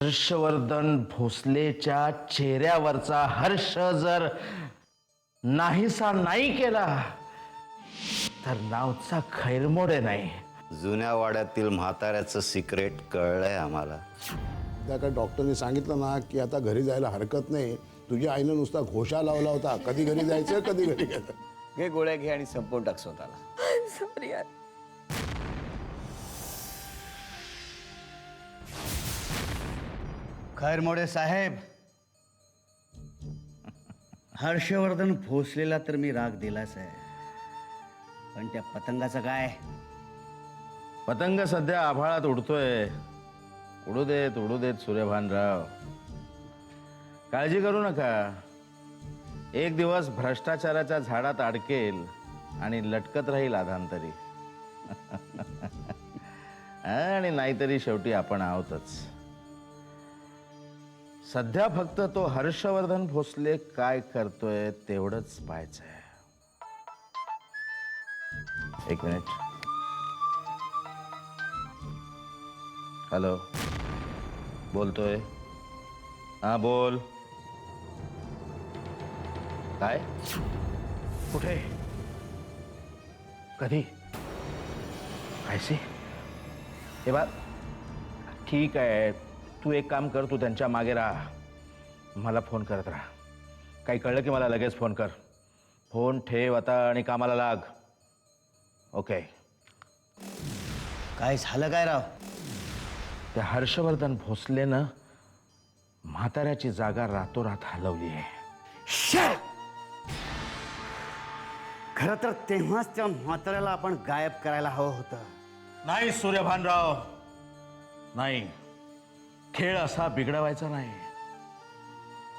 हर्षवर्धन भोसलेच्या चेहऱ्यावरचा हर्ष जर नाहीसा नाही केला तर नावचा खैरमोडे नाही. जुन्या वाड्यातील म्हाताऱ्याचं सिक्रेट कळलंय आम्हाला. त्या का डॉक्टरने सांगितलं ना की आता घरी जायला हरकत नाही. तुझ्या आईनं नुसता घोषा लावला होता, कधी घरी जायचं कधी घरी गेलं. घे गोळ्या घे आणि संपवून टाक स्वतःला. सॉरी यार. खैरमोडे साहेब, हर्षवर्धन भोसलेला तर मी राग दिलाच आहे, पण त्या पतंगाचं काय? पतंग सध्या आभाळात उडतोय. उडू देत सूर्यभानराव. काळजी करू नका. एक दिवस भ्रष्टाचाराच्या झाडात अडकेल आणि लटकत राहील अधांतरी. आणि नाहीतरी शेवटी आपण आहोतच. सध्या फक्त तो हर्षवर्धन भोसले काय करतोय तेवढंच पाहायचंय. एक मिनिट. हॅलो, बोलतोय. हा बोल. काय? कुठे? कधी? कायसे? हे बा, ठीक आहे. तू एक काम कर, तू त्यांच्या मागे राहा, मला फोन करत राहा. काही कळलं की मला लगेच फोन कर. फोन ठेव आता आणि कामाला लाग. ओके. काय झालं काय राव? त्या हर्षवर्धन भोसलेनं म्हाताऱ्याची जागा रातोरात हलवली आहे. खरं तर तेव्हाच त्या म्हाताऱ्याला आपण गायब करायला हवं होतं. नाही सूर्यभानराव, नाही. खेळ असा बिघडवायचा नाही.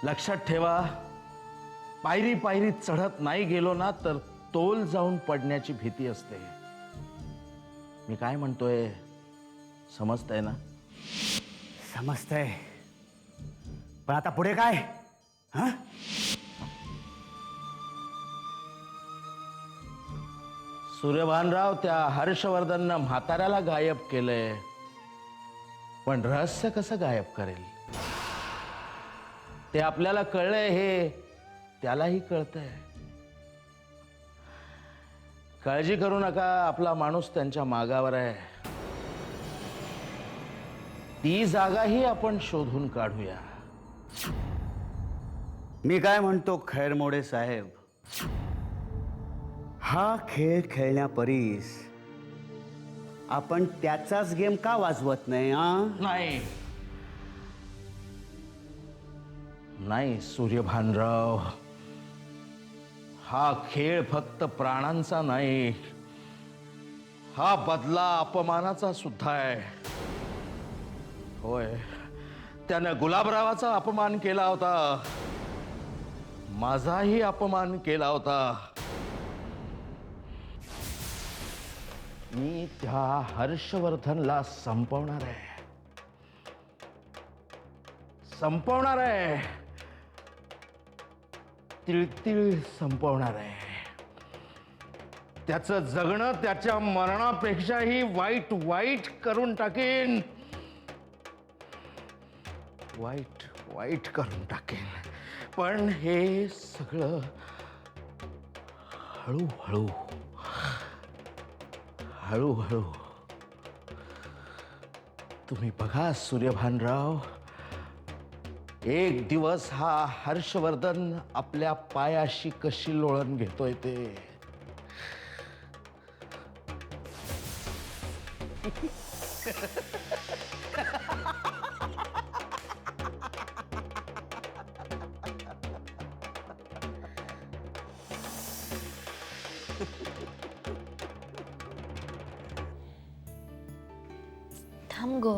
लक्षात ठेवा, पायरी पायरी चढत नाही गेलो ना तर तोल जाऊन पडण्याची भीती असते. मी काय म्हणतोय समजतंय ना? समजतंय, पण आता पुढे काय? हा? सूर्यभानराव, त्या हर्षवर्धननं म्हाताऱ्याला गायब केलंय, पण रहस्य कसं गायब करेल? ते आपल्याला कळलंय हे त्यालाही कळतंय. काळजी करू नका, आपला माणूस त्यांच्या मागावर आहे. ती जागाही आपण शोधून काढूया. मी काय म्हणतो खैरमोडे साहेब, हा खेळ खेळण्यापरीस आपण त्याचाच गेम का वाजवत नाही? नाही नाही सूर्यभानराव, हा खेळ फक्त प्राणांचा नाही, हा बदला अपमानाचा सुद्धा आहे. होय, त्यानं गुलाबरावाचा अपमान केला होता, माझाही अपमान केला होता. मी त्या हर्षवर्धनला संपवणार आहे, संपवणार आहे, तिळतिळ संपवणार आहे. त्याचं जगणं त्याच्या मरणापेक्षाही वाईट वाईट करून टाकेन, वाईट वाईट करून टाकेन. पण हे सगळं हळूहळू हळूहळू. तुम्ही बघा सूर्यभानराव, एक दिवस हा हर्षवर्धन आपल्या पायाशी कशी लोळण घेतोय ते. थांब ग.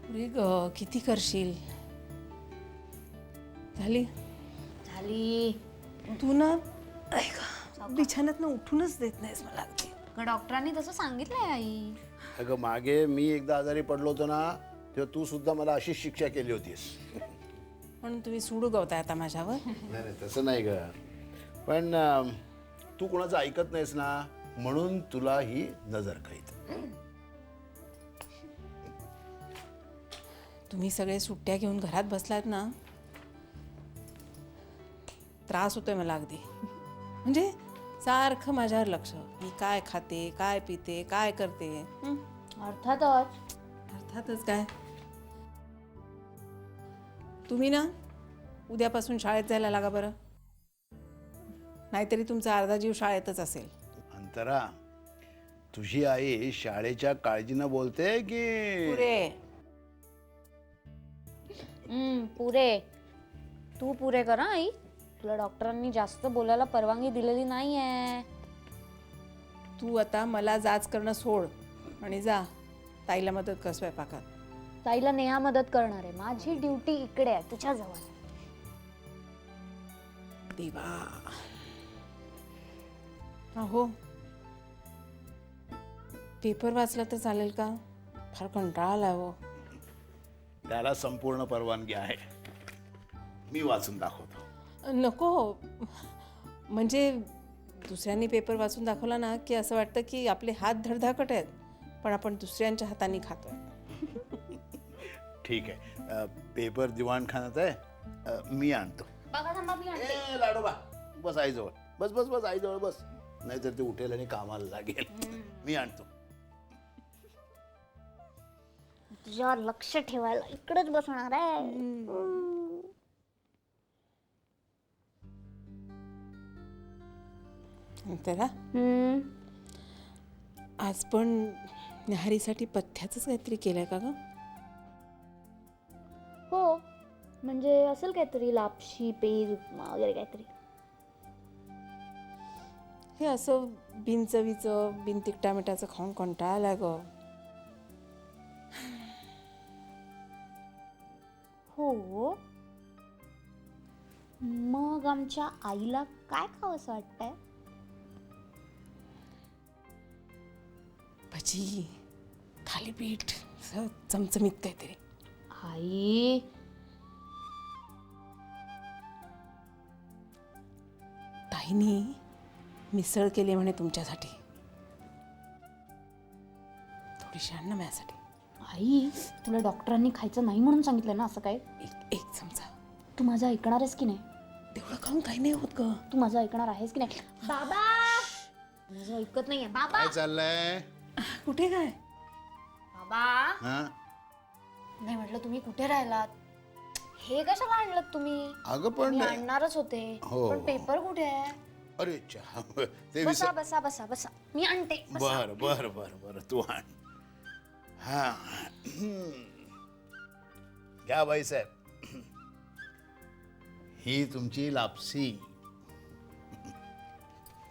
पुरे ग, किती करशील? झाली झाली. तू ना बिछाण्यातनं उठूनच देत नाहीस मला. डॉक्टरांनी तसं सांगितलंय आई. अगं मागे मी एकदा आजारी पडलो होतो ना, तेव्हा तू सुद्धा मला अशीच शिक्षा केली होतीस. म्हणून तुम्ही सूड उगवताय आता माझ्यावर. नाही तसं नाही ग, पण तू कोणाचं ऐकत नाहीस ना, म्हणून तुला ही नजर कैद. तुम्ही सगळे सुट्ट्या घेऊन घरात बसलात ना, त्रास होतोय मला अगदी. म्हणजे सारखं माझ्यावर लक्ष, मी काय खाते, काय पिते, काय करते. अर्थातच. अर्थातच काय. तुम्ही ना उद्यापासून शाळेत जायला लागा बरं, नाहीतरी तुमचा अर्धा जीव शाळेतच असेल. अंतरा, तुझी आई शाळेच्या काळजीनं बोलते की पुरे. पुरे. तू पुरे कर हं, आई. तुला डॉक्टरांनी जास्त बोलायला परवानगी दिलेली नाहीये. तू आता मला जाच करणं सोड आणि जा ताईला मदत कर स्वयंपाकात. ताईला नेहा मदत करणार आहे. माझी ड्युटी इकडे आहे, तुझ्या जवळ. देवा. अहो, पेपर वाचला तर चालेल का? फार कंटाळा आलाय हो. त्याला संपूर्ण परवानगी आहे. मी वाचून दाखवतो. नको. म्हणजे दुसऱ्यांनी पेपर वाचून दाखवला ना की असं वाटतं की आपले हात धडधाकट आहेत, पण आपण दुसऱ्यांच्या हाताने खातोय. ठीक आहे. पेपर दिवाणखान्यात आहे, मी आणतो. बघा थांबा, मी आणते. ए लाडोबा, बस आईजवळ. बस बस बस आईजवळ बस, नाहीतर ते उठेल आणि कामाला लागेल. मी आणतो. तुझ्यावर लक्ष ठेवायला इकडेच बसणार आहे. त्याला आज पण न्याहारीसाठी पथ्याचंच काहीतरी केलंय का ग? हो, म्हणजे असेल काहीतरी लापशी, पेज, उपमा वगैरे काहीतरी. हे असं बिनचवीचं, बिन तिखटा मिठाचं खाऊन कंटाळा आलाय ग. हो, मग आमच्या आईला काय खावं असं वाटतंय? भजी, थालीपीठ, असं चमचमीत काहीतरी. आई, ताईनी मिसळ केली म्हणे तुमच्यासाठी. थोडीशी आण ना माझ्यासाठी. आई, तुला डॉक्टरांनी खायचं नाही म्हणून सांगितलं ना असं काय? एक चमचा. तू माझं ऐकणार आहेस की नाही? तेवढं खाऊन काही नाही होत ग. तू माझं ऐकणार आहेस की नाही? बाबा, माझं ऐकत नाहीये. बाबा, काय चाललंय? कुठे काय? बाबा. हा? नाही म्हटलं, तुम्ही कुठे राहिलात? हे कशाला आणलं तुम्ही? अगं पण मी आणणारच होते, हो. पण पेपर कुठे आहे? अरे चहा, ते बसा बसा बसा बसा, मी आणते. बसा. बर बर बर बर, तू आण. हा. घ्या बाईसाहेब, ही तुमची लापसी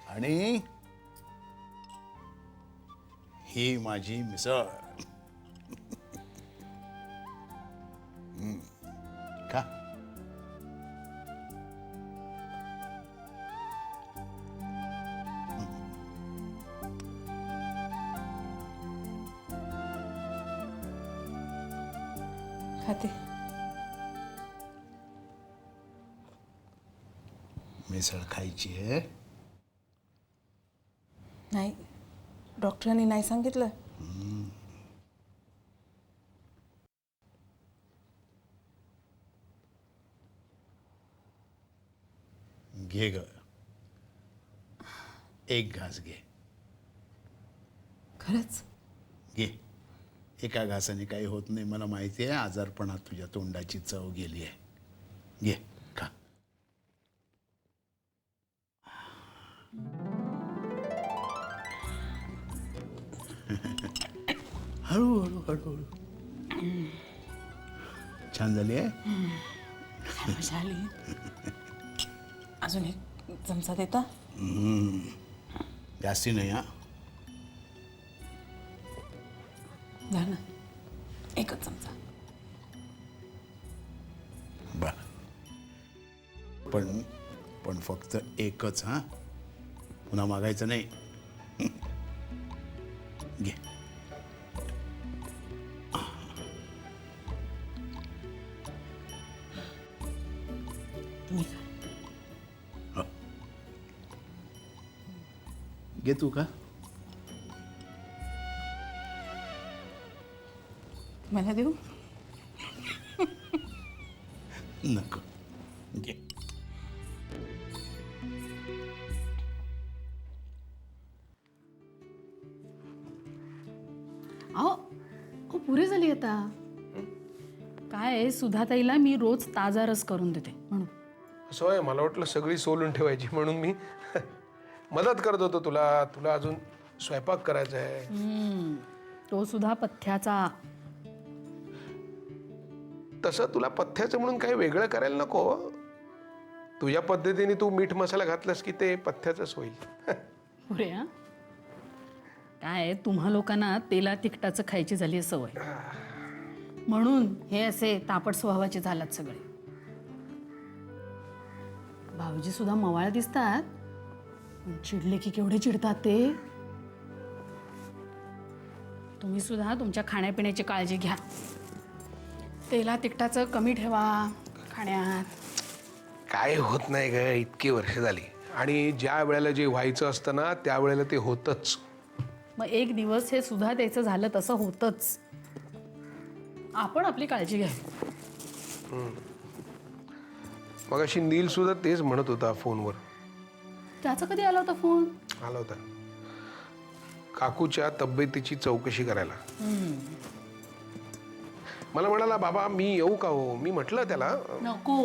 आणि ही माझी मिसळ. का खाते. मिसळ खायची आहे? नाही, डॉक्टरांनी नाही सांगितलं. घे ग, एक घास घे. खरंच? घे, एका घासाने काही होत नाही. मला माहिती आहे आजारपणात तुझ्या तोंडाची चव गेली आहे. घे, खा. हळूहळू हळूहळू. छान झाली आहे. मजा आली. अजून एक चमचा देता? जास्ती नाही हा. घ्या ना, एकच चमचा. बर, पण फक्त एकच हा, पुन्हा मागायचं नाही. घे. तुम्ही खा. हो. घे तू का? मला देऊ? नको घे. अहो पुरे झाली आता. काय आहे, सुधाताईला मी रोज ताजा रस करून देते म्हणून. असं आहे, मला वाटलं सगळी सोलून ठेवायची म्हणून मी मदत करत होतो तुला. तुला अजून स्वयंपाक करायचा आहे. तो सुद्धा पथ्याचा. तसं तुला पथ्याचं म्हणून काही वेगळं करायला नको. तुझ्या पद्धतीने तू मीठ मसाला घातलास की ते पथ्याचंच होईल. पुरे हा. काय आहे, तुम्हा लोकांना तेला तिखटाचं खायची झाली आहे सवय, म्हणून हे असे तापट स्वभावाचे झालात सगळे. भाऊजी सुद्धा मवाळ दिसतात, पण चिडले की केवढे चिडतात ते. तुम्ही सुद्धा तुमच्या खाण्यापिण्याची काळजी घ्या. तेला तिखटाचं कमी ठेवा खाण्यात. काय होत नाही ग, इतकी वर्ष झाली. आणि ज्या वेळेला जे व्हायचं असतं ना त्या वेळेला ते होतच. मग एक दिवस हे सुद्धा त्याचं झालं तसं होतच. आपण आपली काळजी घ्यावी. मग अशी नील सुद्धा तेच म्हणत होता फोनवर. त्याचा कधी आला होता फोन? आला होता काकूच्या तब्येतीची चौकशी करायला. मला म्हणाला, बाबा मी येऊ का हो? मी म्हटलं त्याला नको.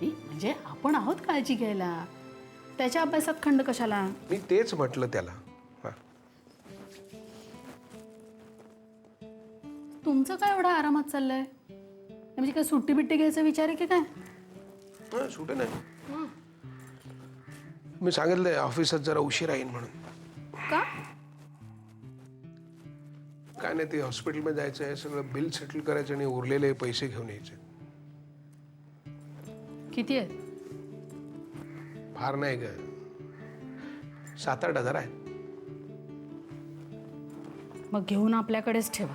म्हणजे आपण आहोत काळजी घ्यायला, त्याच्या अभ्यासात खंड कशाला? मी तेच म्हटलं त्याला. हा. तुमचं काय एवढा आरामात चाललंय? म्हणजे काय सुट्टी बिट्टी घ्यायचा विचार आहे की काय? हा, सुटे नाही. मी सांगितलंय ऑफिसात जरा उशीर येईन म्हणून. का? काय नाही, ते हॉस्पिटलमध्ये जायचं आहे, सगळं बिल सेटल करायचं आणि उरलेले पैसे घेऊन यायचे. किती आहे? फार नाही ग, 7-8 हजार आहे. मग घेऊन आपल्याकडेच ठेवा.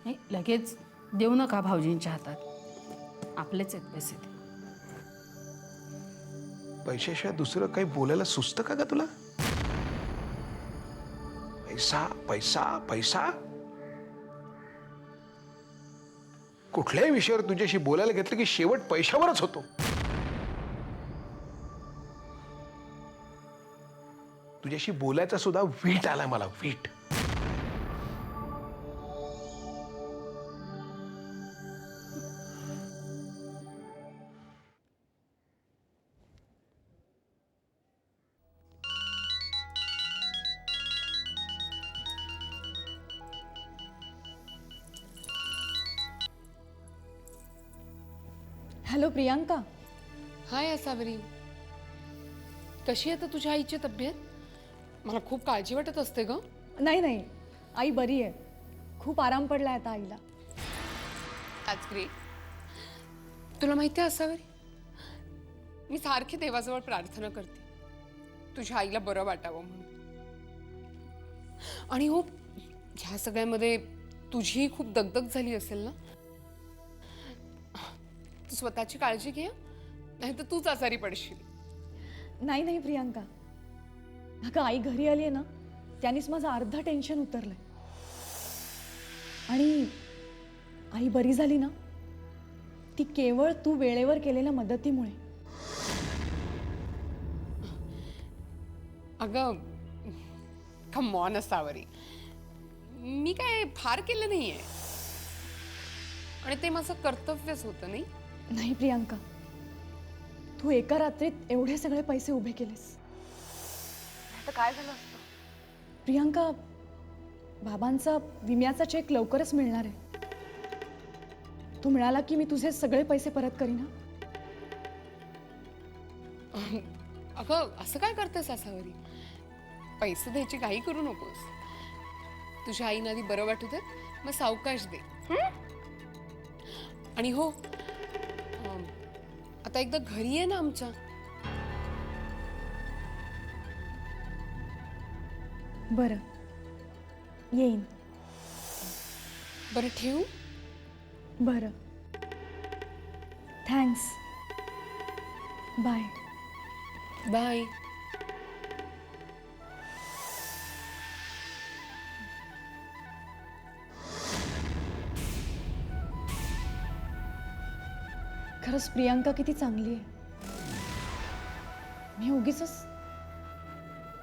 नाही, लगेच देऊ नका भाऊजींच्या हातात. आपलेच आहेत पैसे ते. पैशाशिवाय दुसरं काही बोलायला सुचतं का ग तुला? पैसा पैसा पैसा. कुठल्याही विषयावर तुझ्याशी बोलायला घेतलं की शेवट पैशावरच होतो. तुझ्याशी बोलायचा सुद्धा वीट आला मला, वीट. हॅलो प्रियांका. हाय असावरी, कशी आहे तर तुझ्या आईची तब्येत? मला खूप काळजी वाटत असते ग. नाही नाही, आई बरी आहे. खूप आराम पडलाय आता आईला. That's great. तुला माहिती आहे असावरी, मी सारखी देवाजवळ प्रार्थना करते तुझ्या आईला बरं वाटावं म्हणून. आणि हो, ह्या सगळ्यामध्ये तुझी खूप दगदग झाली असेल ना. तू स्वतःची काळजी घे, नाही तर तूच आजारी पडशील. नाही नाही प्रियांका, अगं आई घरी आली आहे ना, त्यानेच माझं अर्ध टेन्शन उतरलंय. आणि आई बरी झाली ना, ती केवळ तू वेळेवर केलेल्या मदतीमुळे. अगं कम ऑन असावरी, मी काय फार केलं नाहीये आणि ते माझं कर्तव्यच होतं. नाही नाही प्रियांका, तू एका रात्रीत एवढे सगळे पैसे उभे केलेस. आता काय झालं असतं? प्रियांका, बाबांचा विम्याचा चेक लवकरच मिळणार आहे. तो मिळाला की मी तुझे सगळे पैसे परत करीन. अगं असं काय करतेस असावरी? पैसे द्यायची घाई करू नकोस. तुझ्या आईला आधी बरं वाटू देत, मग सावकाश दे. आणि हो, आता एकदा घरी ये ना आमच्या. बरं, येईन. बरं ठेवू? बरं, थँक्स. बाय. बाय. खरंच प्रियांका किती चांगली आहे. मी उगीच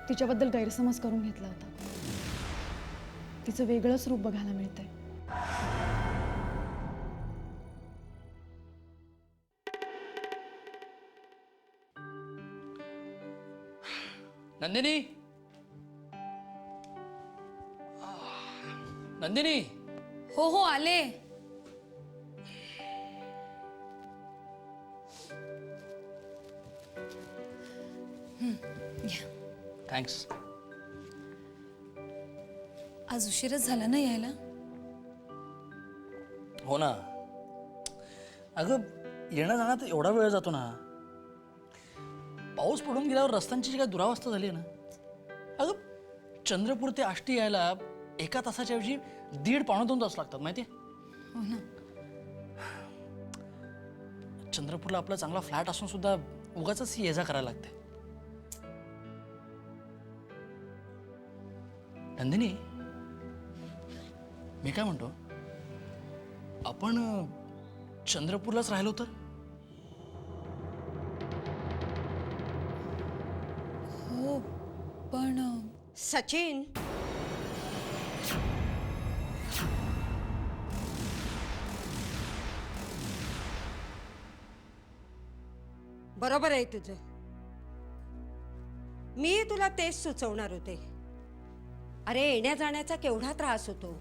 तिच्याबद्दल गैरसमज करून घेतला होता. तिचं वेगळंच रूप बघायला मिळतंय. नंदिनी, नंदिनी, हो हो आले. थँक्स. आज उशीरच झाला ना यायला. हो ना. अगं येणं जाण्यात एवढा वेळ जातो ना. पाऊस पडून गेल्यावर रस्त्यांची जी काही दुरावस्था झाली आहे ना. अगं चंद्रपूर ते आष्टी यायला 1 तासाच्या ऐवजी 1.5-2 तास लागतात माहिती आहे. हो ना. चंद्रपूरला आपला चांगला फ्लॅट असून सुद्धा उगाच ये जा करायला लागते. नंदिनी, मी काय म्हणतो, आपण चंद्रपूरलाच राहिलो तर. हो पण सचिन, बरोबर आहे तुझं. मी तुला तेच सुचवणार होते. अरे येण्या जाण्याचा केवढा त्रास होतो.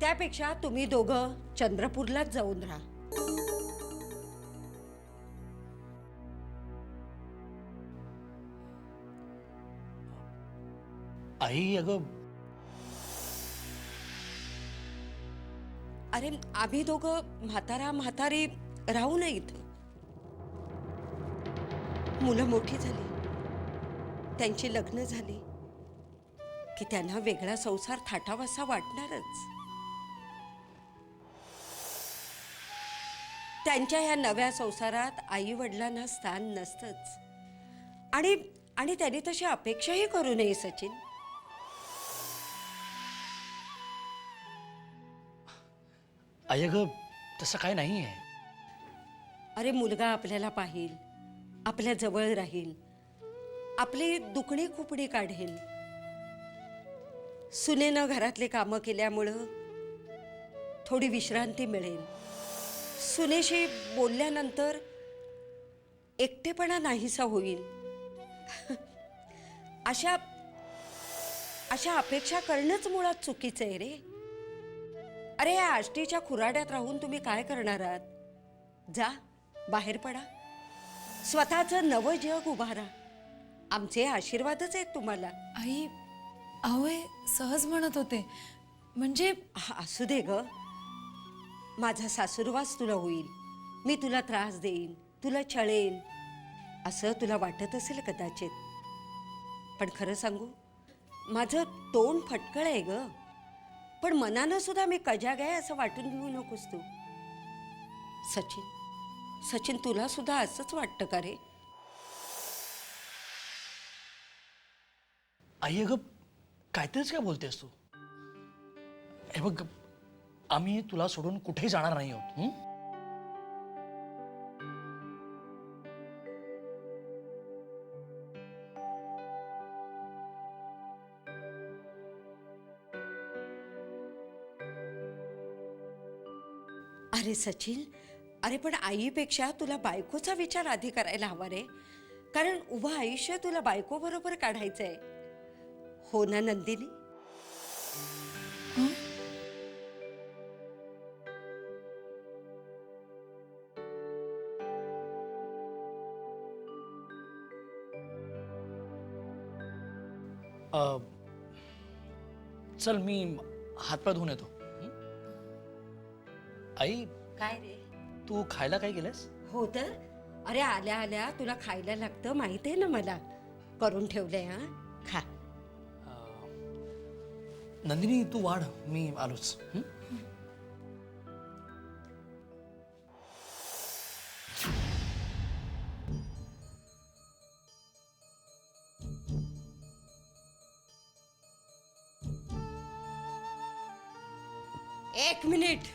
त्यापेक्षा तुम्ही दोघं चंद्रपूरलाच जाऊन राहा. आई अगं, अरे आम्ही दोघं म्हातारी राहू नये इथं. मुलं मोठी झाली, त्यांची लग्न झाली की त्यांना वेगळा संसार थाटावासा वाटणारच. त्यांच्या ह्या नव्या संसारात आई वडिलांना स्थान नसतंच. आणि त्यांनी तशी अपेक्षाही करू नये सचिन. आई अगं तसं काय नाही आहे. अरे मुलगा आपल्याला पाहील, आपल्या जवळ राहील, आपली दुखणी खुपणी काढेल. सुनेनं घरातले कामं केल्यामुळं थोडी विश्रांती मिळेल. सुनेशी बोलल्यानंतर एकटेपणा नाहीसा होईल. अशा अपेक्षा करणंच मुळात चुकीचं आहे रे. अरे या आष्टीच्या खुराड्यात राहून तुम्ही काय करणार आहात? जा बाहेर पडा, स्वतःचं नवं जग उभारा. आमचे आशीर्वादच आहेत तुम्हाला. आई अहो सहज म्हणत होते. म्हणजे असू दे ग. माझा सासूरवास तुला होईल, मी तुला त्रास देईन, तुला छळेन असं तुला वाटत असेल कदाचित. पण खरं सांगू, माझं तोंड फटकळ आहे ग. पण मनानं सुद्धा मी कजाग आहे असं वाटून घेऊ नकोस तू. सचिन, तुला सुद्धा असंच वाटतं का रे? आई अगं काहीतरीच काय बोलतेस तू. हे बघ, आम्ही तुला सोडून कुठेही जाणार नाही आहोत. अरे सचिन, अरे पण आईपेक्षा तुला बायकोचा विचार आधी करायला हवा रे. कारण उभं आयुष्य तुला बायको बरोबर काढायचंय. हो ना नंदिनी? चल मी हातपाय धुवून येतो. आई काय रे? तू खायला काय केलंस? हो तर. अरे आल्या आल्या तुला खायला लागतं माहिती आहे ना मला. करून ठेवलंय. हा खा. नंदिनी तू वाढ, मी आलोच. एक मिनिट.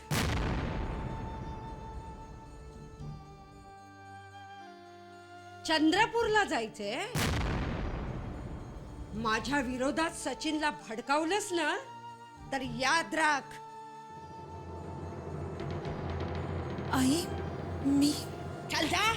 चंद्रपूरला जायचंय? माझ्या विरोधात सचिनला भडकावलंस ना तर याद राख. आई मी चल जा.